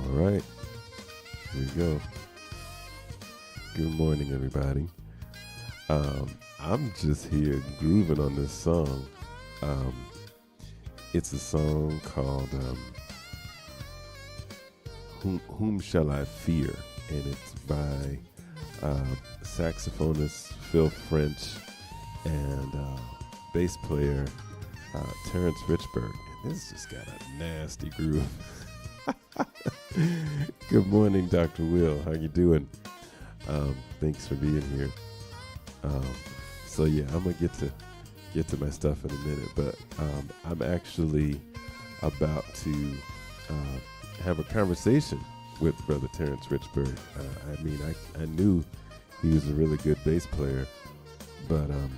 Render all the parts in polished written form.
right, here we go. Good morning, everybody. I'm just here grooving on this song. Um, it's a song called "Whom Shall I Fear," and it's by saxophonist Phil French and bass player Terrence Richburg. And this just got a nasty groove. Good morning, Dr. Will. How you doing? Thanks for being here. Um, so yeah, I'm gonna get to my stuff in a minute, but I'm actually about to have a conversation with Brother Terrence Richburg. I knew he was a really good bass player, but I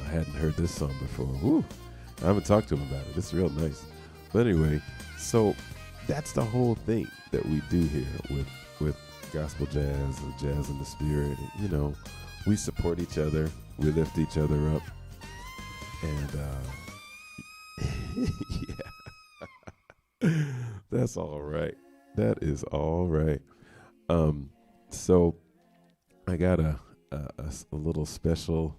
hadn't heard this song before. Woo! I haven't talked to him about it. It's real nice. But anyway, so that's the whole thing that we do here with gospel jazz and jazz in the spirit. And, we support each other, we lift each other up, and yeah, that's all right. That is all right. So I got a little special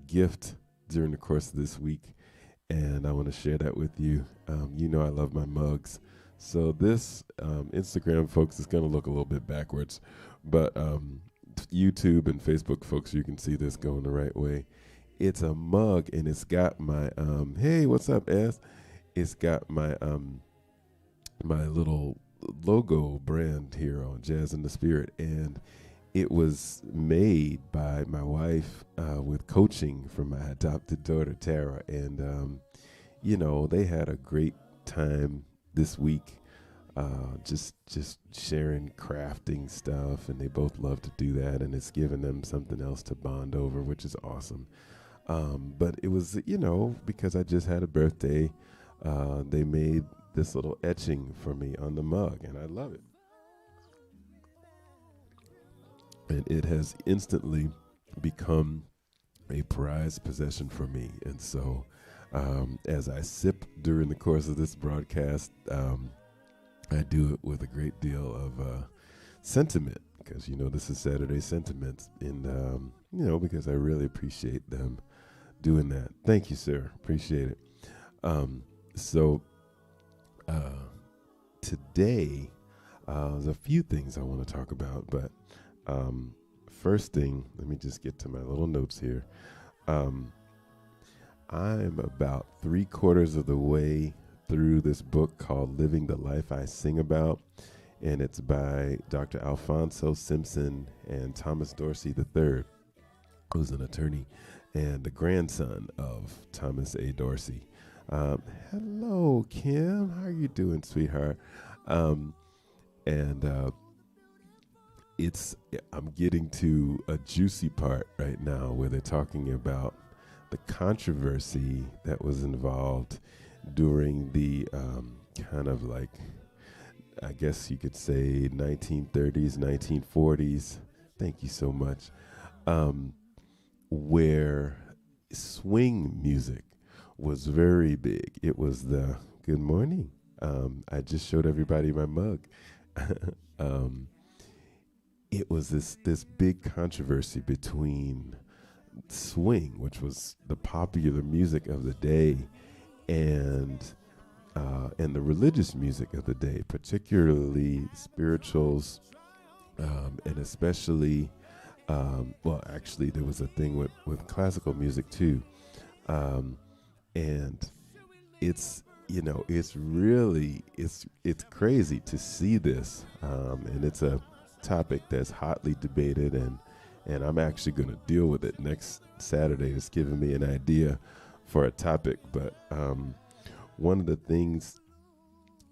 gift during the course of this week, and I want to share that with you. I love my mugs. So this Instagram, folks, is going to look a little bit backwards, but YouTube and Facebook, folks, you can see this going the right way. It's a mug, and it's got my hey, what's up, S? It's got my my little logo brand here on Jazz in the Spirit, and it was made by my wife with coaching from my adopted daughter Tara, and they had a great time this week, just sharing crafting stuff, and they both love to do that, and it's given them something else to bond over, which is awesome. But it was, because I just had a birthday, they made this little etching for me on the mug, and I love it. And it has instantly become a prized possession for me. And so as I sip during the course of this broadcast, I do it with a great deal of sentiment, because, this is Saturday Sentiments, and, because I really appreciate them doing that. Thank you, sir. Appreciate it. So today, there's a few things I want to talk about, but first thing, let me just get to my little notes here. I'm about 3/4 of the way through this book called Living the Life I Sing About, and it's by Dr. Alfonso Simpson and Thomas Dorsey III, who's an attorney and the grandson of Thomas A. Dorsey. Hello, Kim. How are you doing, sweetheart? And I'm getting to a juicy part right now where they're talking about the controversy that was involved during the kind of like, I guess you could say 1930s, 1940s. Thank you so much. Where swing music was very big. It was good morning. I just showed everybody my mug. It was this big controversy between swing, which was the popular music of the day, and the religious music of the day, particularly spirituals, and especially, actually there was a thing with classical music too, and it's really it's crazy to see this, and it's a topic that's hotly debated, and I'm actually going to deal with it next Saturday. It's giving me an idea for a topic, but one of the things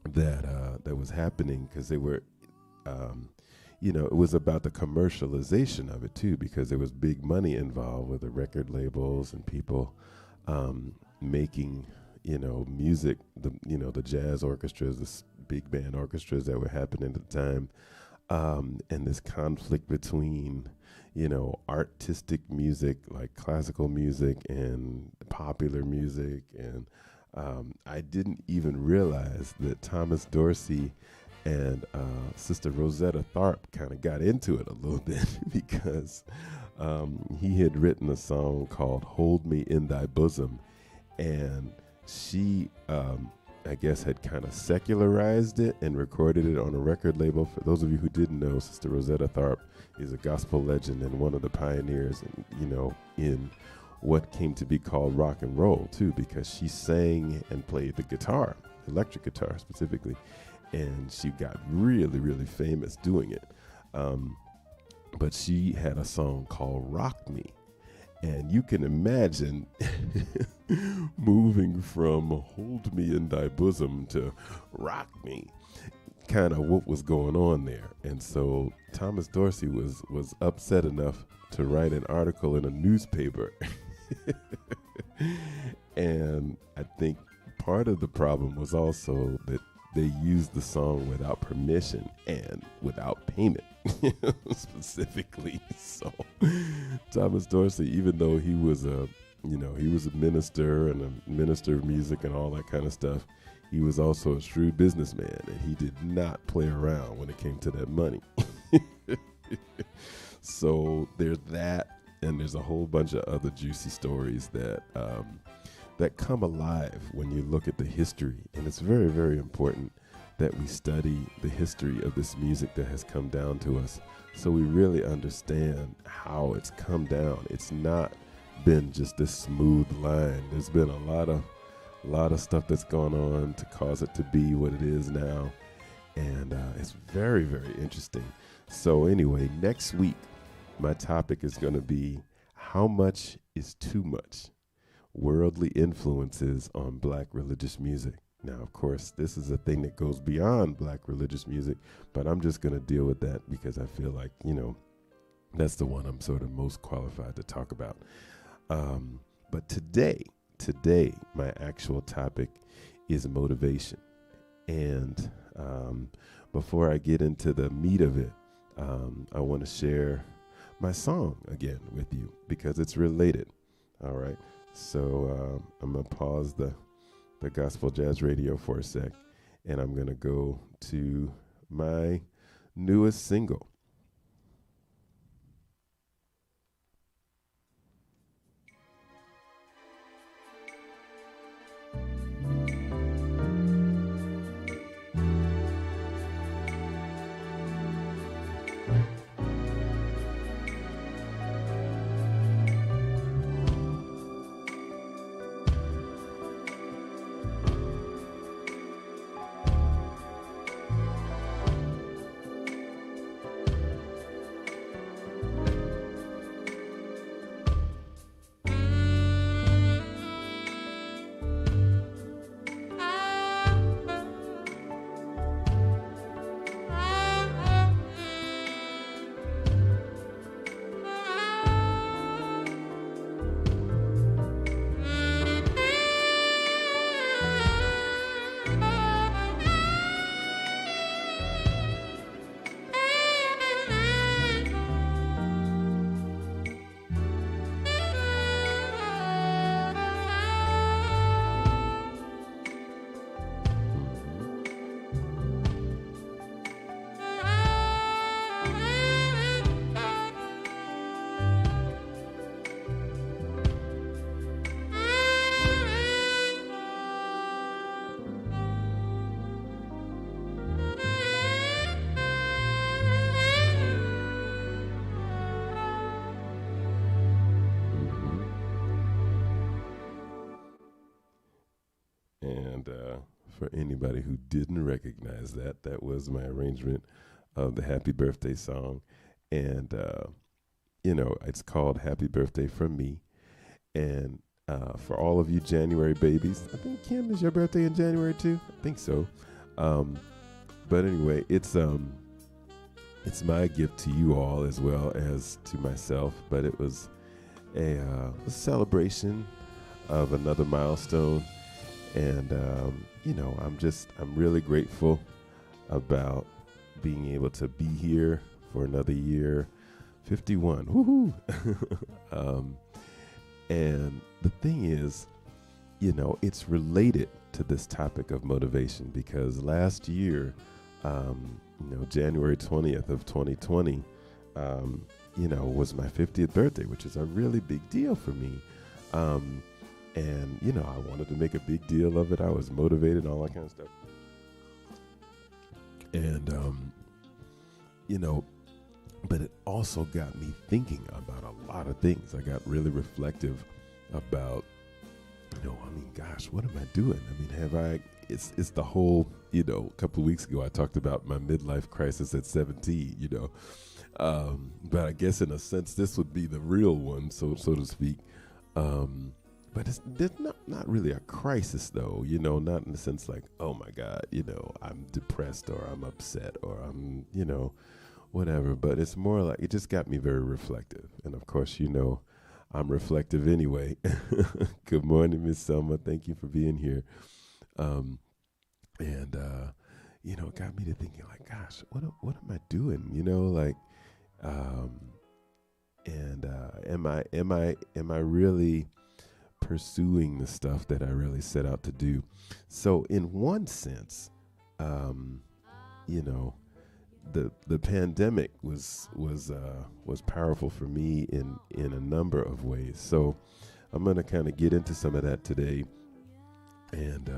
that was happening, because they were, it was about the commercialization of it too, because there was big money involved with the record labels and people making, music, the jazz orchestras, the big band orchestras that were happening at the time, and this conflict between, artistic music like classical music and popular music, and I didn't even realize that Thomas Dorsey and Sister Rosetta Tharpe kind of got into it a little bit because he had written a song called Hold Me in Thy Bosom, and she, I guess, had kind of secularized it and recorded it on a record label. For those of you who didn't know, Sister Rosetta Tharpe is a gospel legend and one of the pioneers, in what came to be called rock and roll too, because she sang and played the guitar, electric guitar specifically, and she got really, really famous doing it. But she had a song called Rock Me, and you can imagine moving from Hold Me in Thy Bosom to Rock Me, kind of what was going on there. And so Thomas Dorsey was upset enough to write an article in a newspaper. And I think part of the problem was also that they used the song without permission and without payment, specifically. So Thomas Dorsey, even though he was a minister and a minister of music and all that kind of stuff, he was also a shrewd businessman, and he did not play around when it came to that money. So there's that. And there's a whole bunch of other juicy stories that come alive when you look at the history. And it's very, very important that we study the history of this music that has come down to us, so we really understand how it's come down. It's not been just this smooth line. There's been a lot of stuff that's gone on to cause it to be what it is now. And it's very, very interesting. So anyway, next week, my topic is going to be how much is too much? Worldly influences on black religious music. Now, of course, this is a thing that goes beyond black religious music, but I'm just going to deal with that because I feel like, that's the one I'm sort of most qualified to talk about. But today, my actual topic is motivation. And before I get into the meat of it, I want to share my song again with you because it's related. All right. So I'm going to pause the Gospel Jazz Radio for a sec, and I'm going to go to my newest single. And for anybody who didn't recognize that, that was my arrangement of the Happy Birthday song. And, it's called Happy Birthday from Me. And for all of you January babies, I think, Kim, is your birthday in January too? I think so. But anyway, it's my gift to you all as well as to myself. But it was a celebration of another milestone. And, I'm really grateful about being able to be here for another year, 51. Woohoo! And the thing is, it's related to this topic of motivation because last year, January 20th of 2020, was my 50th birthday, which is a really big deal for me. And, I wanted to make a big deal of it. I was motivated, all that kind of stuff. And, but it also got me thinking about a lot of things. I got really reflective about, gosh, what am I doing? It's the whole, a couple of weeks ago, I talked about my midlife crisis at 17, but I guess in a sense, this would be the real one, so to speak. But there's not really a crisis though, not in the sense like, oh my God, I'm depressed or I'm upset or I'm, whatever. But it's more like it just got me very reflective. And of course, I'm reflective anyway. Good morning, Miss Selma. Thank you for being here. It got me to thinking like, gosh, what am I doing? Am I really pursuing the stuff that I really set out to do? So in one sense, the pandemic was powerful for me in a number of ways. So I'm going to kind of get into some of that today. And,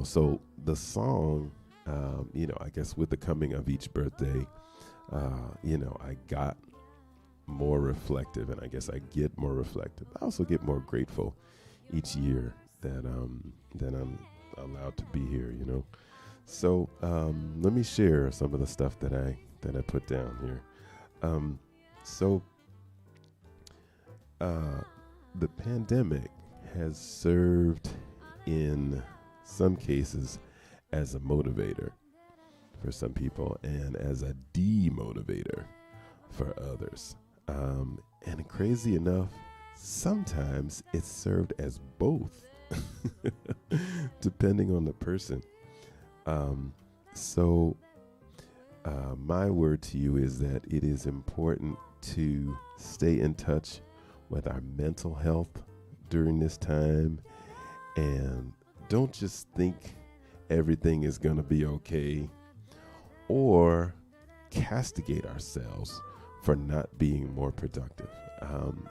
so the song, I guess with the coming of each birthday, I got more reflective, and I guess I get more reflective. I also get more grateful each year that I'm allowed to be here, So let me share some of the stuff that I put down here. The pandemic has served in some cases as a motivator for some people and as a demotivator for others. And crazy enough, sometimes it's served as both, depending on the person. My word to you is that it is important to stay in touch with our mental health during this time, and don't just think everything is going to be okay or castigate ourselves for not being more productive.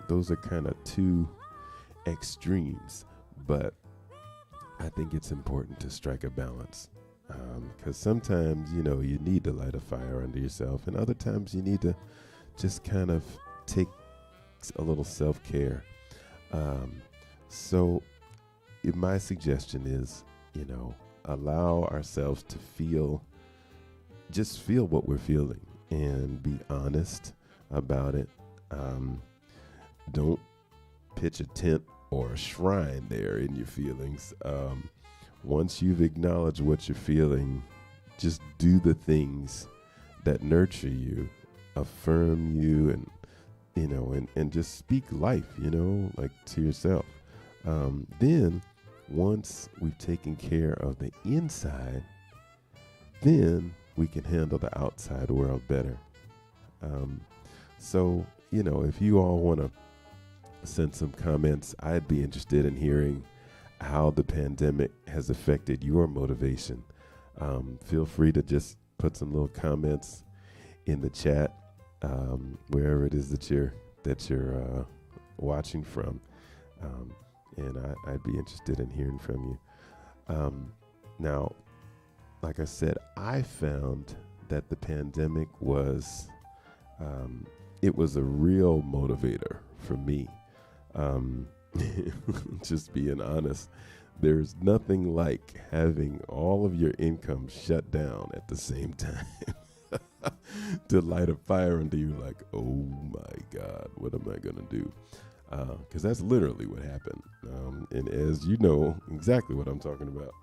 Those are kind of two extremes, but I think it's important to strike a balance. Because sometimes, you need to light a fire under yourself, and other times you need to just kind of take a little self-care. My suggestion is, allow ourselves to feel what we're feeling and be honest about it. Don't pitch a tent or a shrine there in your feelings. Once you've acknowledged what you're feeling, just do the things that nurture you, affirm you, and just speak life, like to yourself. Then once we've taken care of the inside, then we can handle the outside world better. If you all want to send some comments, I'd be interested in hearing how the pandemic has affected your motivation. Feel free to just put some little comments in the chat, wherever it is that you're watching from, and I'd be interested in hearing from you. Now, like I said, I found that the pandemic was it was a real motivator for me. Just being honest, there's nothing like having all of your income shut down at the same time to light a fire under you like, oh my God, what am I going to do? Because that's literally what happened. And as you know exactly what I'm talking about.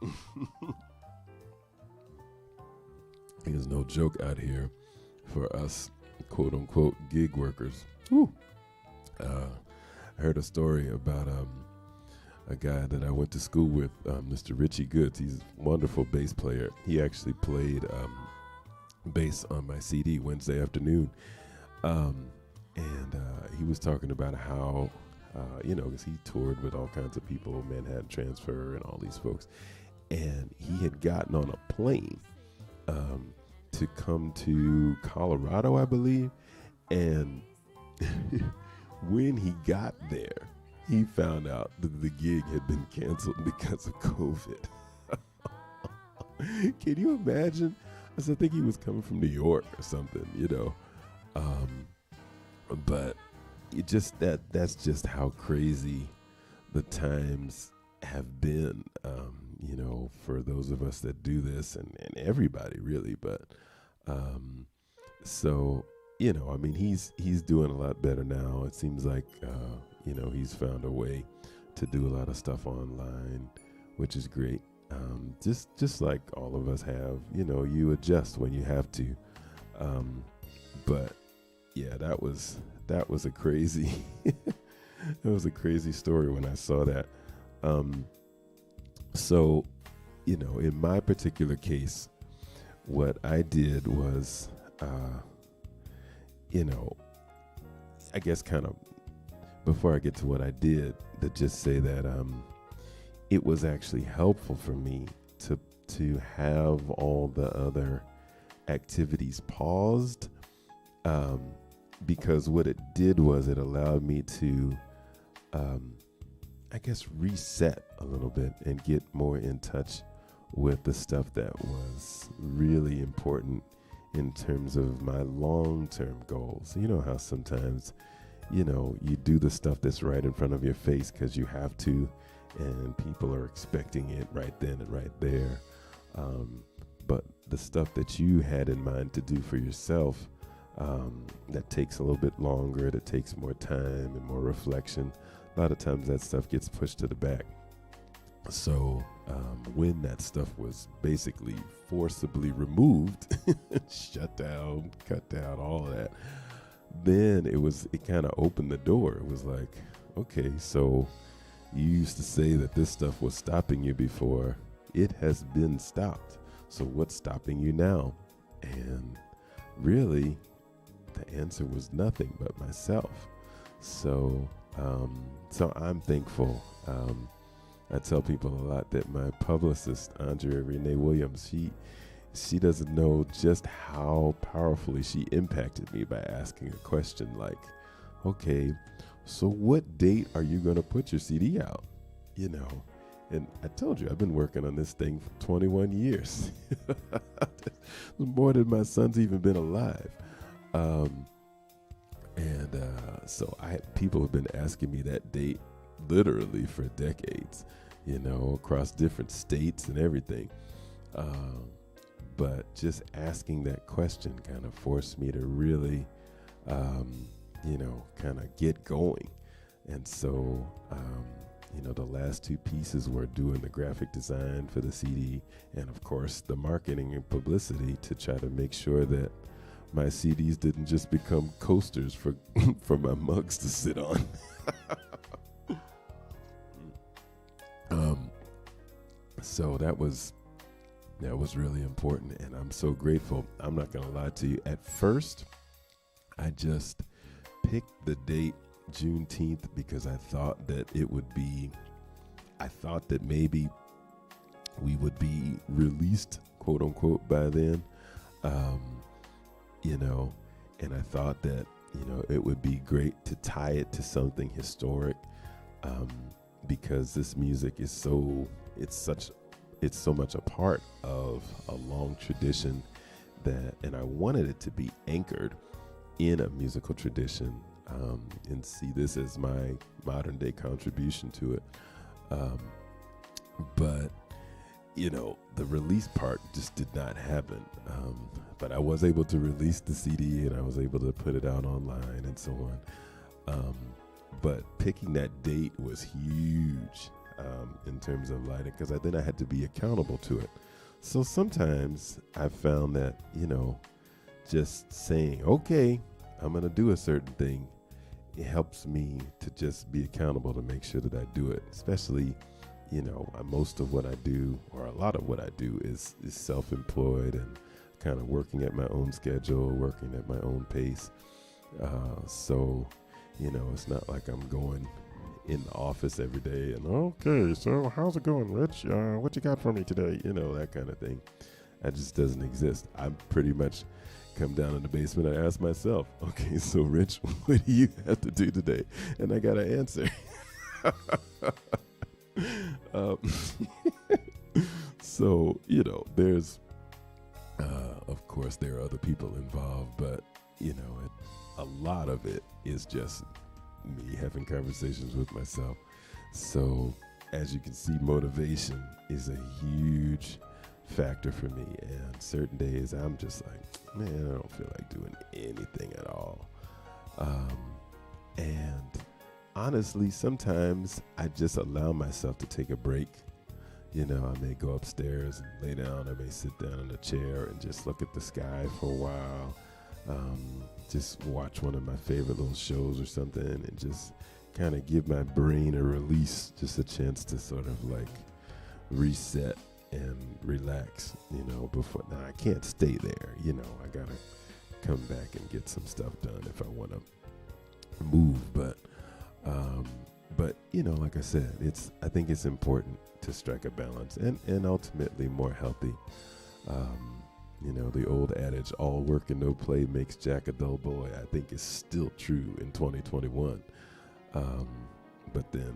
There's no joke out here for us, quote unquote, gig workers. Woo. I heard a story about a guy that I went to school with, Mr. Richie Goods. He's a wonderful bass player. He actually played bass on my CD Wednesday afternoon. And he was talking about how because he toured with all kinds of people, Manhattan Transfer and all these folks. And he had gotten on a plane to come to Colorado, I believe. And when he got there, he found out that the gig had been canceled because of COVID. Can you imagine? I think he was coming from New York or something, but that's just how crazy the times have been, for those of us that do this and everybody really. But he's doing a lot better now. It seems like, he's found a way to do a lot of stuff online, which is great. Just like all of us have, you adjust when you have to. But yeah, that was a crazy, that was a crazy story when I saw that. So, in my particular case, what I did was, I guess kind of before I get to what I did, to just say that, it was actually helpful for me to have all the other activities paused, because what it did was it allowed me to, I guess, reset a little bit and get more in touch with the stuff that was really important in terms of my long-term goals. You know how sometimes, you do the stuff that's right in front of your face because you have to, and people are expecting it right then and right there. But the stuff that you had in mind to do for yourself, that takes a little bit longer, that takes more time and more reflection, a lot of times that stuff gets pushed to the back. So when that stuff was basically forcibly removed, shut down, cut down, all of that, then it kind of opened the door. It was like, okay, so you used to say that this stuff was stopping you before. It has been stopped. So what's stopping you now? And really, the answer was nothing but myself. So I'm thankful. I tell people a lot that my publicist, Andrea Renee Williams, she doesn't know just how powerfully she impacted me by asking a question like, okay, so what date are you going to put your CD out? And I told you, I've been working on this thing for 21 years. More than my son's even been alive. So people have been asking me that date literally for decades, across different states and everything. But just asking that question kind of forced me to really, kind of get going. And so, the last two pieces were doing the graphic design for the CD and, of course, the marketing and publicity to try to make sure that my CDs didn't just become coasters for for my mugs to sit on. So that was really important, and I'm so grateful. I'm not gonna lie to you. At first, I just picked the date Juneteenth because I thought that maybe we would be released, quote unquote, by then. And I thought that, it would be great to tie it to something historic, because this music is it's so much a part of a long tradition and I wanted it to be anchored in a musical tradition, and see this as my modern day contribution to it. But the release part just did not happen. But I was able to release the CD and I was able to put it out online and so on. But picking that date was huge, in terms of lighting, because then I had to be accountable to it. So sometimes I found that, just saying, okay, I'm going to do a certain thing, it helps me to just be accountable to make sure that I do it. Especially, most of what I do, or a lot of what I do, is self-employed and kind of working at my own schedule, working at my own pace. So, it's not like I'm going, in the office every day and, okay, so how's it going, Rich? What you got for me today? You know, that kind of thing. That just doesn't exist. I pretty much come down in the basement and ask myself, okay, so Rich, what do you have to do today? And I got to answer. um, so, you know, there's, of course, there are other people involved, but, you know, a lot of it is just me having conversations with myself. So, as you can see, motivation is a huge factor for me. And certain days I'm just like, man, I don't feel like doing anything at all. And honestly, sometimes I just allow myself to take a break. You know, I may go upstairs and lay down. I may sit down in a chair and just look at the sky for a while. Just watch one of my favorite little shows or something and just kind of give my brain a release, just a chance to sort of like reset and relax, you know, before. Now I can't stay there, you know, I gotta come back and get some stuff done if I want to move, but you know, like I said, I think it's important to strike a balance and ultimately more healthy. You know, the old adage, all work and no play makes Jack a dull boy, I think is still true in 2021. But then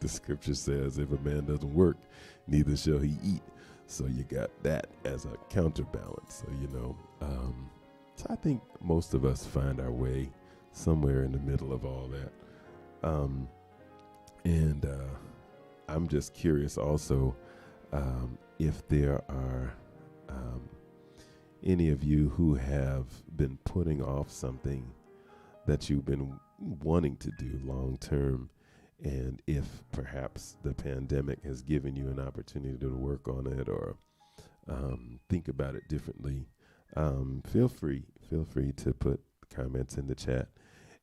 the scripture says, if a man doesn't work, neither shall he eat. So you got that as a counterbalance. So, you know, so I think most of us find our way somewhere in the middle of all that. And I'm just curious also if there are any of you who have been putting off something that you've been wanting to do long term, and if perhaps the pandemic has given you an opportunity to work on it or think about it differently, feel free to put comments in the chat.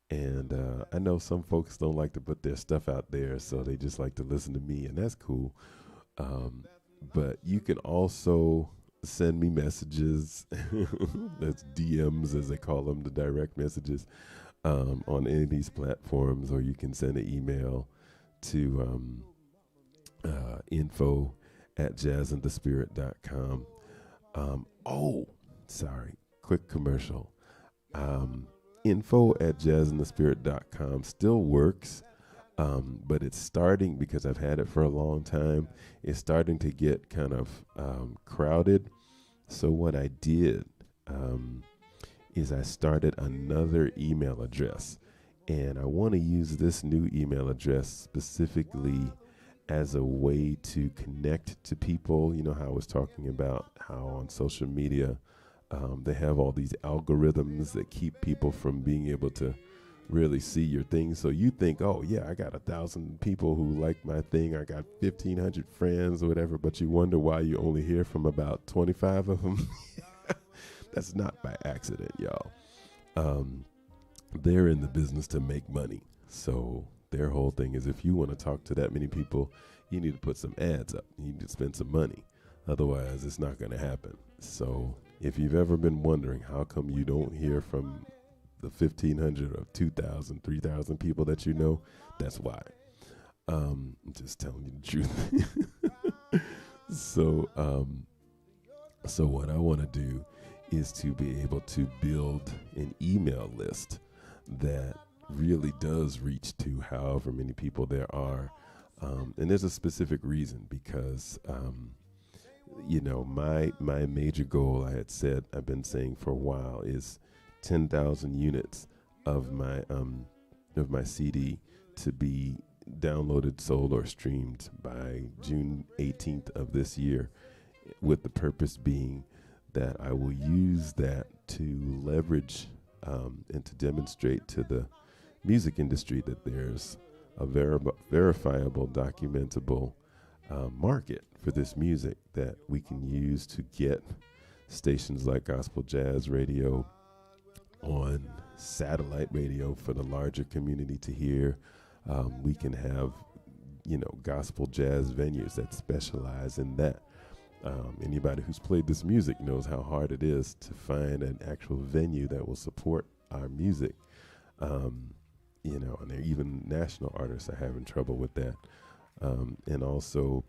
And I know some folks don't like to put their stuff out there, so they just like to listen to me, and that's cool. But you can also send me messages. That's DMs, as they call them, the direct messages, on any of these platforms, or you can send an email to info@jazzinthespirit.com. Oh, sorry, quick commercial. Info@jazzinthespirit.com still works, but it's starting, because I've had it for a long time, it's starting to get kind of crowded. So what I did is I started another email address, and I want to use this new email address specifically as a way to connect to people. You know how I was talking about how on social media they have all these algorithms that keep people from being able to really see your thing. So you think, oh yeah, I got 1,000 people who like my thing, I got 1,500 friends or whatever, but you wonder why you only hear from about 25 of them. That's not by accident, y'all. They're in the business to make money. So their whole thing is, if you want to talk to that many people, you need to put some ads up. You need to spend some money. Otherwise, it's not going to happen. So if you've ever been wondering how come you don't hear from the 1,500 or 2,000, 3,000 people that you know, that's why. I'm just telling you the truth. So what I want to do is to be able to build an email list that really does reach to however many people there are. And there's a specific reason, because you know, my major goal, I've been saying for a while, is 10,000 units of my CD to be downloaded, sold, or streamed by June 18th of this year, with the purpose being that I will use that to leverage and to demonstrate to the music industry that there's a verifiable, documentable market for this music that we can use to get stations like Gospel Jazz Radio on satellite radio for the larger community to hear. We can have, you know, gospel jazz venues that specialize in that. Anybody who's played this music knows how hard it is to find an actual venue that will support our music. and they're even national artists are having trouble with that. And also,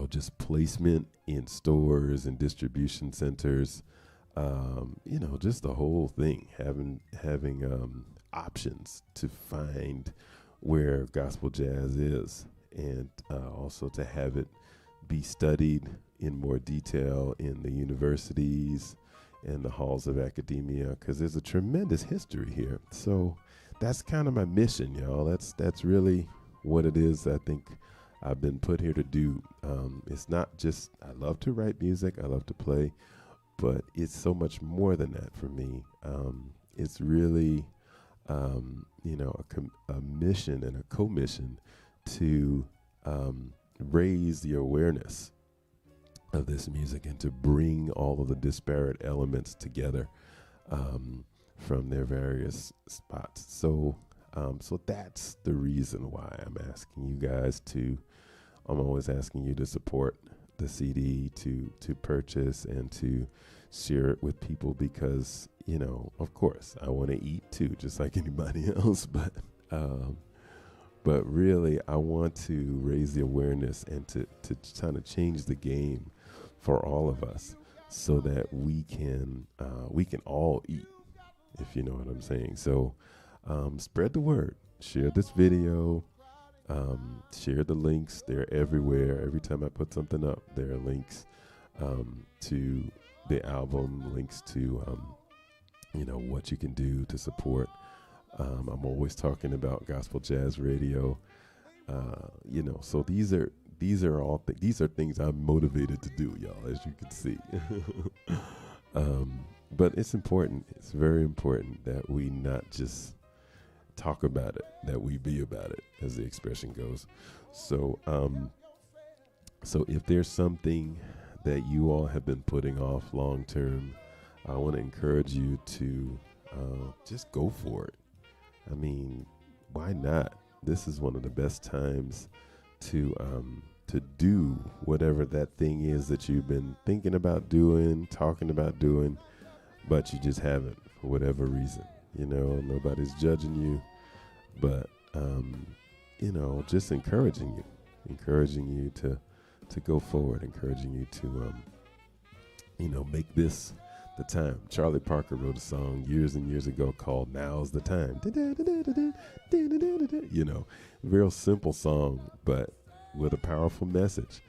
just placement in stores and distribution centers, just the whole thing, having options to find where gospel jazz is, and also to have it be studied in more detail in the universities and the halls of academia, because there's a tremendous history here. So that's kind of my mission, y'all. That's really what it is. I think I've been put here to do. It's not just I love to write music, I love to play, but it's so much more than that for me. It's really, a mission and a commission to raise the awareness of this music and to bring all of the disparate elements together from their various spots. So that's the reason why I'm asking you guys to. I'm always asking you to support the CD, to purchase and to share it with people, because of course I want to eat too, just like anybody else. But really, I want to raise the awareness and to kind of change the game for all of us, so that we can all eat, if you know what I'm saying. So spread the word, share this video, share the links. They're everywhere. Every time I put something up, there are links to the album, links to what you can do to support. I'm always talking about gospel jazz radio. So these are all these are things I'm motivated to do, y'all, as you can see. But it's important. It's very important that we not just talk about it, that we be about it, as the expression goes. So if there's something that you all have been putting off long term, I want to encourage you to just go for it. I mean, why not? This is one of the best times to do whatever that thing is that you've been thinking about doing, talking about doing, but you just haven't for whatever reason. Nobody's judging you, but just encouraging you to go forward, encouraging you to make this the time. Charlie Parker wrote a song years and years ago called "Now's the Time." Real simple song, but with a powerful message.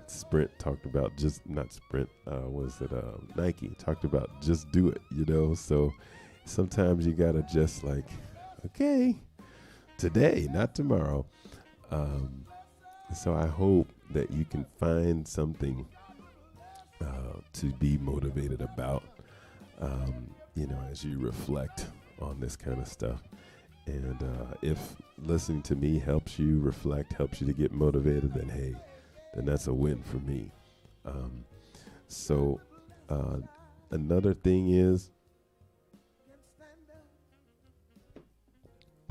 Sprint talked about Nike talked about just do it, so sometimes you gotta just okay, today, not tomorrow. So I hope that you can find something to be motivated about, as you reflect on this kind of stuff. And if listening to me helps you reflect, helps you to get motivated, then hey, then that's a win for me. Another thing is,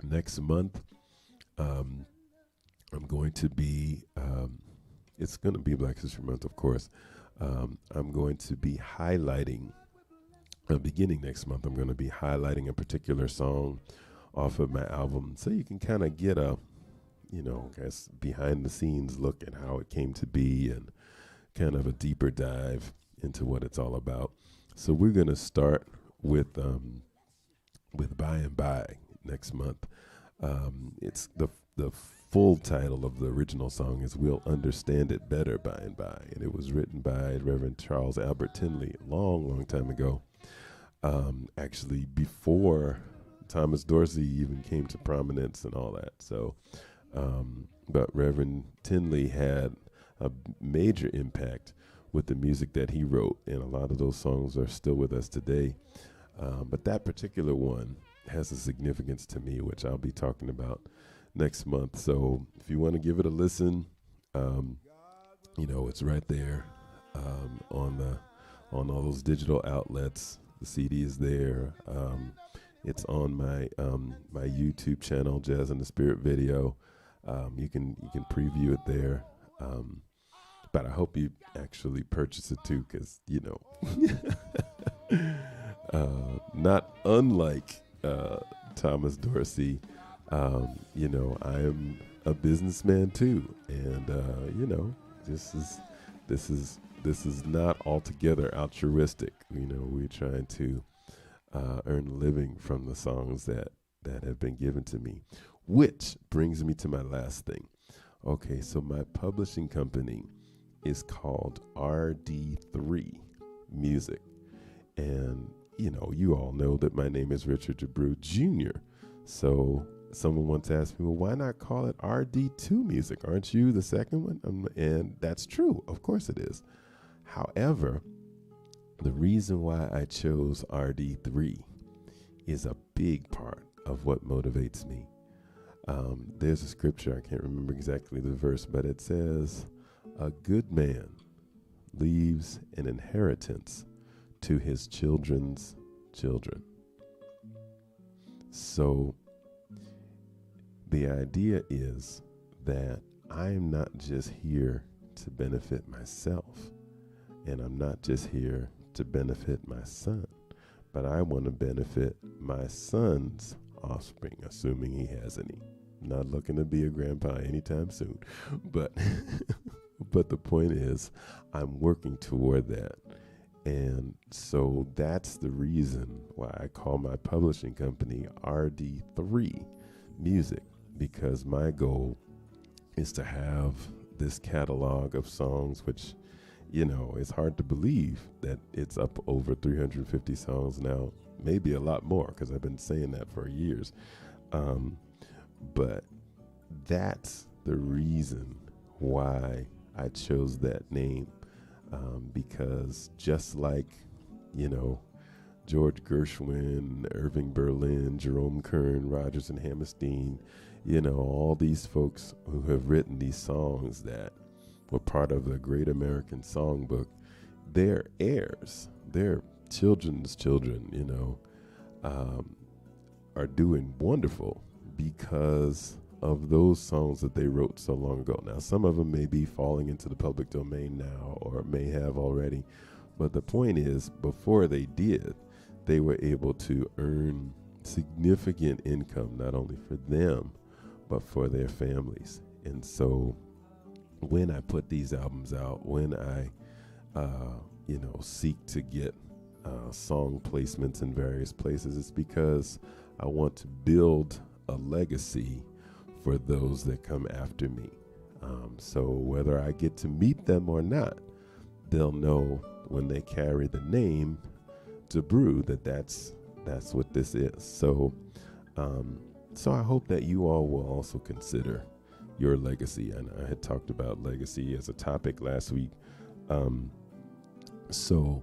next month, I'm going to be, it's going to be Black History Month, of course. I'm going to be highlighting, beginning next month, I'm going to be highlighting a particular song off of my album, so you can kind of get a, I guess, behind the scenes look at how it came to be, and kind of a deeper dive into what it's all about. So we're going to start with By and By next month. It's the full title of the original song is "We'll Understand It Better By and By," and it was written by Reverend Charles Albert Tinley a long time ago, actually before Thomas Dorsey even came to prominence and all that. So but Reverend Tinley had a major impact with the music that he wrote, and a lot of those songs are still with us today. But that particular one has a significance to me, which I'll be talking about next month. So if you want to give it a listen, it's right there on all those digital outlets. The CD is there. It's on my my YouTube channel, Jazz in the Spirit Video. You can preview it there. But I hope you actually purchase it too, because not unlike uh, Thomas Dorsey, I am a businessman too, and this is this is this is not altogether altruistic. We're trying to earn a living from the songs that have been given to me, which brings me to my last thing. Okay, so my publishing company is called RD3 Music. And, you all know that my name is Richard DeBrew Jr. So someone once asked me, well, why not call it RD2 Music? Aren't you the second one? And that's true. Of course it is. However, the reason why I chose RD3 is a big part of what motivates me. There's a scripture, I can't remember exactly the verse, but it says, a good man leaves an inheritance to his children's children. So the idea is that I'm not just here to benefit myself, and I'm not just here to benefit my son, but I want to benefit my son's offspring, assuming he has any. Not looking to be a grandpa anytime soon, but but the point is, I'm working toward that. And so that's the reason why I call my publishing company RD3 Music, because my goal is to have this catalog of songs, which, it's hard to believe that it's up over 350 songs now, maybe a lot more, because I've been saying that for years. But that's the reason why I chose that name, because just like, George Gershwin, Irving Berlin, Jerome Kern, Rodgers and Hammerstein, all these folks who have written these songs that were part of the Great American Songbook, their heirs, their children's children, are doing wonderful because of those songs that they wrote so long ago. Now, some of them may be falling into the public domain now, or may have already, but the point is, before they did, they were able to earn significant income, not only for them, but for their families. And so when I put these albums out, when I, seek to get song placements in various places, it's because I want to build a legacy for those that come after me. So whether I get to meet them or not, they'll know when they carry the name DeBrew that's what this is. So I hope that you all will also consider your legacy. And I had talked about legacy as a topic last week. So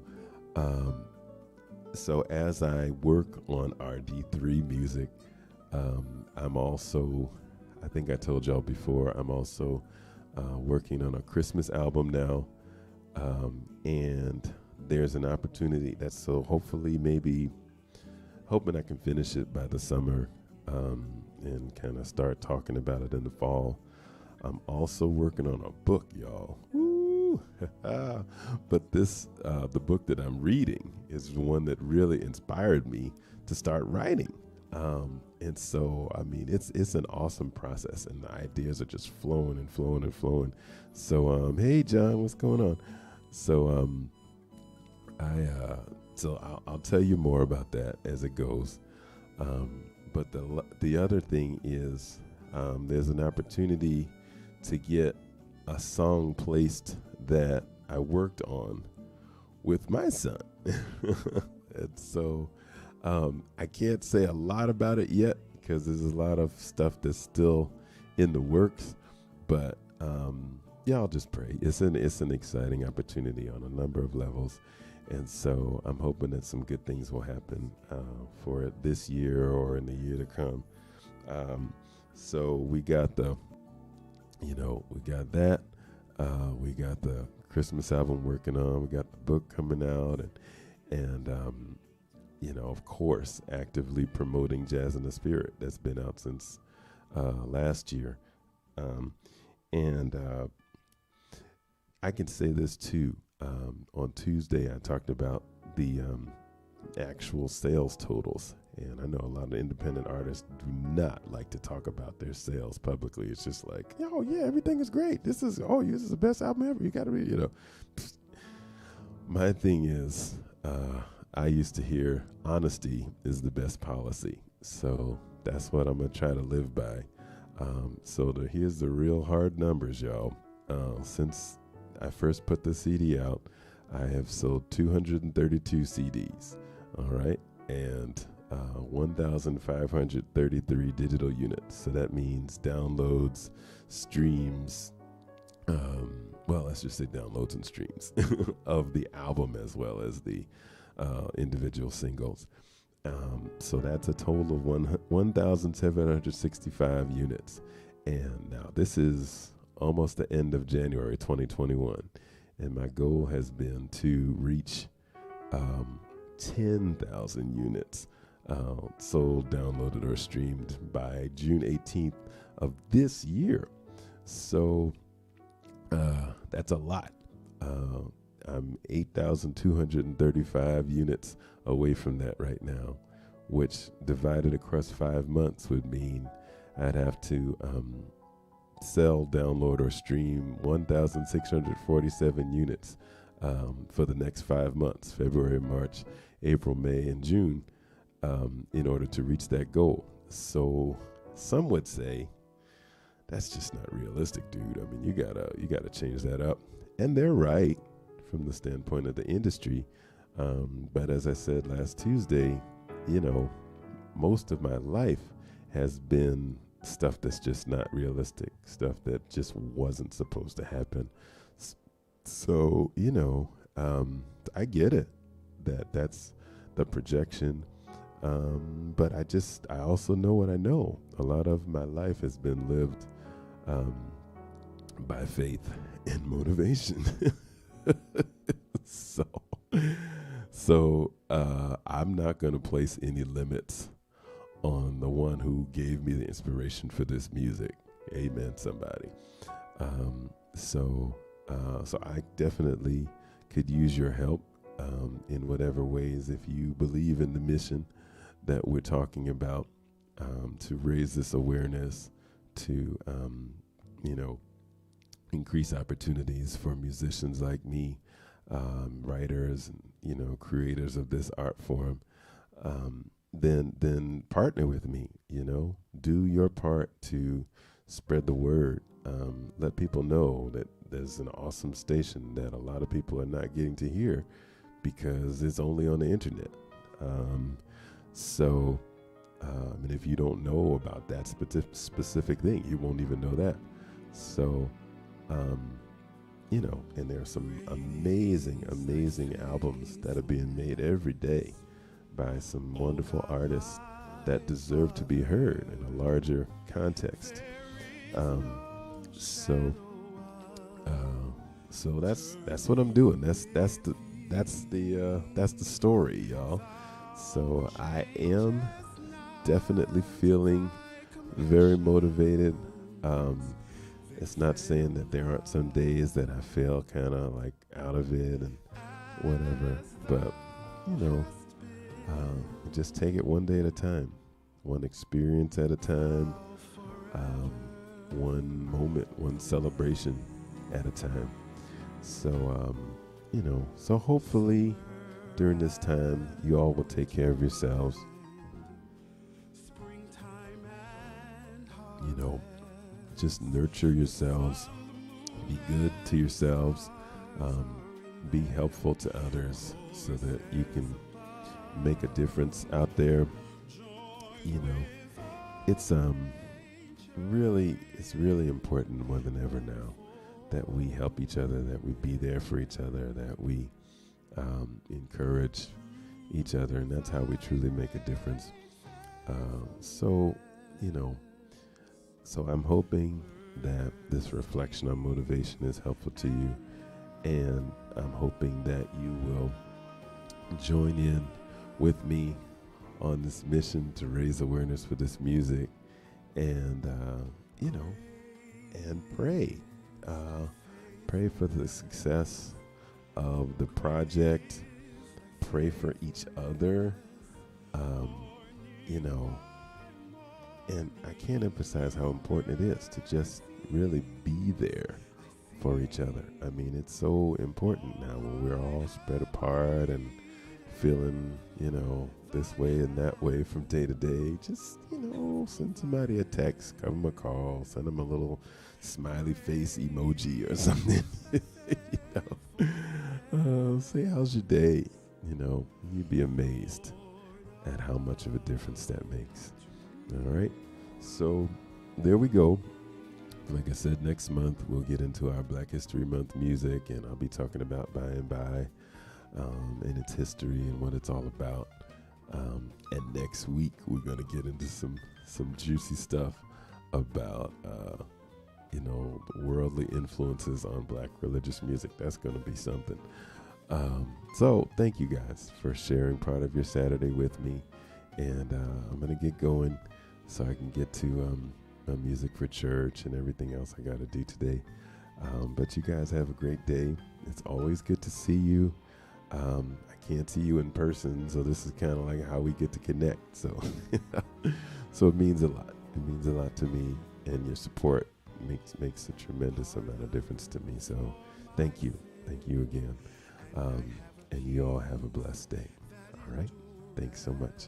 as I work on RD3 Music, I'm also, I think I told y'all before, I'm also working on a Christmas album now. And there's an opportunity that's, so hopefully maybe hoping I can finish it by the summer, and kind of start talking about it in the fall. I'm also working on a book, y'all. Woo! But the book that I'm reading is one that really inspired me to start writing. And so, it's an awesome process, and the ideas are just flowing and flowing and flowing. So, hey, John, what's going on? So, I'll tell you more about that as it goes. But the other thing is, there's an opportunity to get a song placed that I worked on with my son. And so I can't say a lot about it yet because there's a lot of stuff that's still in the works. But I'll just pray. It's an exciting opportunity on a number of levels. And so I'm hoping that some good things will happen for it this year or in the year to come. So we got that. We got the Christmas album working on. We got the book coming out, and of course, actively promoting Jazz in the Spirit that's been out since last year. And I can say this too. On Tuesday, I talked about the actual sales totals, And I know a lot of independent artists do not like to talk about their sales publicly. It's just like, oh yeah, everything is great. This is the best album ever. You got to be, My thing is, I used to hear honesty is the best policy. So that's what I'm going to try to live by. Here's the real hard numbers, y'all. Since I first put the CD out, I have sold 232 CDs. All right. And 1,533 digital units. So that means downloads, streams, let's just say downloads and streams of the album as well as the individual singles. So that's a total of 1,765 units. And now this is almost the end of January 2021. And my goal has been to reach 10,000 units sold, downloaded, or streamed by June 18th of this year. So that's a lot. I'm 8,235 units away from that right now, which divided across 5 months would mean I'd have to sell, download, or stream 1,647 units for the next 5 months, February, March, April, May, and June, in order to reach that goal. So some would say that's just not realistic, dude. I mean, you gotta change that up. And they're right from the standpoint of the industry. But as I said last Tuesday, most of my life has been stuff that's just not realistic, stuff that just wasn't supposed to happen. So, I get it, that's the projection. But I also know what I know. A lot of my life has been lived by faith and motivation. So I'm not going to place any limits on the one who gave me the inspiration for this music. Amen, somebody. So I definitely could use your help in whatever ways, if you believe in the mission that we're talking about, to raise this awareness, to increase opportunities for musicians like me, writers, and creators of this art form. Then partner with me. Do your part to spread the word. Let people know that there's an awesome station that a lot of people are not getting to hear because it's only on the internet. And if you don't know about that specific thing, you won't even know that. So, and there are some amazing albums that are being made every day by some wonderful artists that deserve to be heard in a larger context. So that's what I'm doing. That's the story, y'all. So I am definitely feeling very motivated. It's not saying that there aren't some days that I feel kind of like out of it and whatever, but just take it one day at a time, one experience at a time, one moment, one celebration at a time. So, so hopefully during this time, you all will take care of yourselves. Just nurture yourselves, be good to yourselves, be helpful to others so that you can make a difference out there. It's really important more than ever now that we help each other, that we be there for each other, that we encourage each other, and that's how we truly make a difference. So I'm hoping that this reflection on motivation is helpful to you, and I'm hoping that you will join in with me on this mission to raise awareness for this music, and and pray for the success of the project. Pray for each other. you know, and I can't emphasize how important it is to just really be there for each other. I mean, it's so important now when we're all spread apart and feeling, this way and that way from day to day. Just, send somebody a text, give them a call, send them a little smiley face emoji or something. Say, how's your day? You'd be amazed at how much of a difference that makes. All right. So there we go. Like I said, next month we'll get into our Black History Month music, and I'll be talking about By and By and its history and what it's all about. And next week we're going to get into some juicy stuff about worldly influences on Black religious music. That's going to be something. So thank you guys for sharing part of your Saturday with me, and I'm going to get going so I can get to my music for church and everything else I got to do today. But you guys have a great day. It's always good to see you. I can't see you in person, so this is kind of like how we get to connect. So, so it means a lot. It means a lot to me, and your support makes a tremendous amount of difference to me. So, thank you again, and you all have a blessed day. All right, thanks so much.